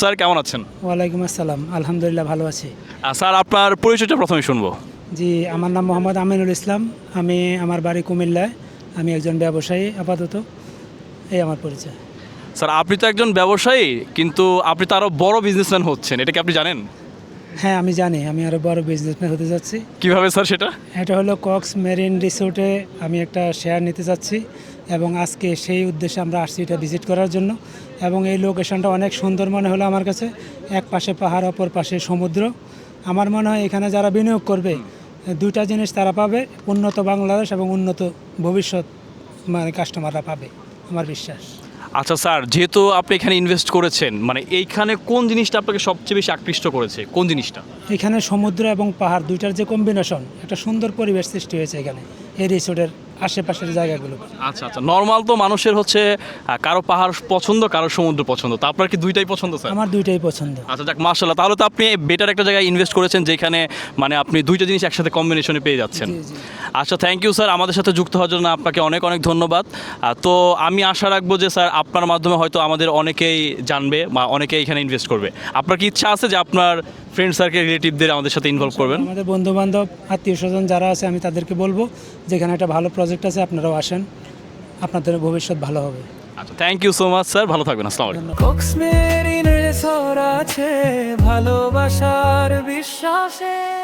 Sir কেমন আছেন? ওয়ালাইকুম আসসালাম, আলহামদুলিল্লাহ ভালো আছি। স্যার আপনার পরিচয়টা প্রথমে শুনবো। জি, আমার নাম মোহাম্মদ আমিনুল ইসলাম। আমার বাড়ি কুমিল্লায়। আমি একজন ব্যবসায়ী আপাতত। এই আমার পরিচয়। স্যার আপনি তো একজন ব্যবসায়ী, কিন্তু আপনি তো আরও বড় বিজনেসম্যান হচ্ছেন, এটা কি আপনি জানেন? হ্যাঁ, আমি জানি আমি আরও বড় বিজনেসম্যান হতে যাচ্ছি। কিভাবে স্যার সেটা? এটা হলো কক্স মেরিন রিসোর্টে আমি একটা শেয়ার নিতে যাচ্ছি এবং আজকে সেই উদ্দেশ্যে আমরা আসছি এটা ভিজিট করার জন্য। এবং এই লোকেশনটা অনেক সুন্দর মনে হলো আমার কাছে। এক পাশে পাহাড়, অপর পাশে সমুদ্র। আমার মনে হয় এখানে যারা বিনিয়োগ করবে দুইটা জিনিস তারা পাবে, উন্নত বাংলাদেশ এবং উন্নত ভবিষ্যৎ মানে কাস্টমাররা পাবে, আমার বিশ্বাস। আচ্ছা স্যার, যেহেতু আপনি এখানে ইনভেস্ট করেছেন, মানে এইখানে কোন জিনিসটা আপনাকে সবচেয়ে বেশি আকৃষ্ট করেছে, কোন জিনিসটা? এখানে সমুদ্র এবং পাহাড় দুইটার যে কম্বিনেশন, একটা সুন্দর পরিবেশ সৃষ্টি হয়েছে এখানে এই রিসোর্টের আশেপাশের জায়গাগুলো। আচ্ছা আচ্ছা, নর্মাল তো মানুষের হচ্ছে কারো পাহাড় পছন্দ, কারো সমুদ্র পছন্দ, তা আপনার কি দুইটাই পছন্দ স্যার? আমার দুইটাই পছন্দ। আচ্ছা যাক, মাশাআল্লাহ, তাহলে তো আপনি বেটার একটা জায়গায় ইনভেস্ট করেছেন যেখানে মানে আপনি দুইটা জিনিস একসাথে কম্বিনেশনে পেয়ে যাচ্ছেন। জি, জি। আচ্ছা, থ্যাংক ইউ স্যার, আমাদের সাথে যুক্ত হওয়ার জন্য আপনাকে অনেক অনেক ধন্যবাদ। তো আমি আশা রাখবো যে স্যার আপনার মাধ্যমে হয়তো আমাদের অনেকেই জানবে বা অনেকেই এখানে ইনভেস্ট করবে। আপনার কি ইচ্ছা আছে যে আপনার ফ্রেন্ড সার্কেল, রিলেটিভদের আমাদের সাথে ইনভলভ করবেন? আমাদের বন্ধু বান্ধব, আত্মীয় স্বজন যারা আছে আমি তাদেরকে বলবো যেখানে একটা ভালো প্রজেক্ট আছে, আপনারাও আসেন, আপনাদের ভবিষ্যৎ ভালো হবে। আচ্ছা, thank you so much sir, ভালো থাকবেন, আসসালামু আলাইকুম। কক্স মেরিন রিসোর্ট আছে ভালোবাসার বিশ্বাসে।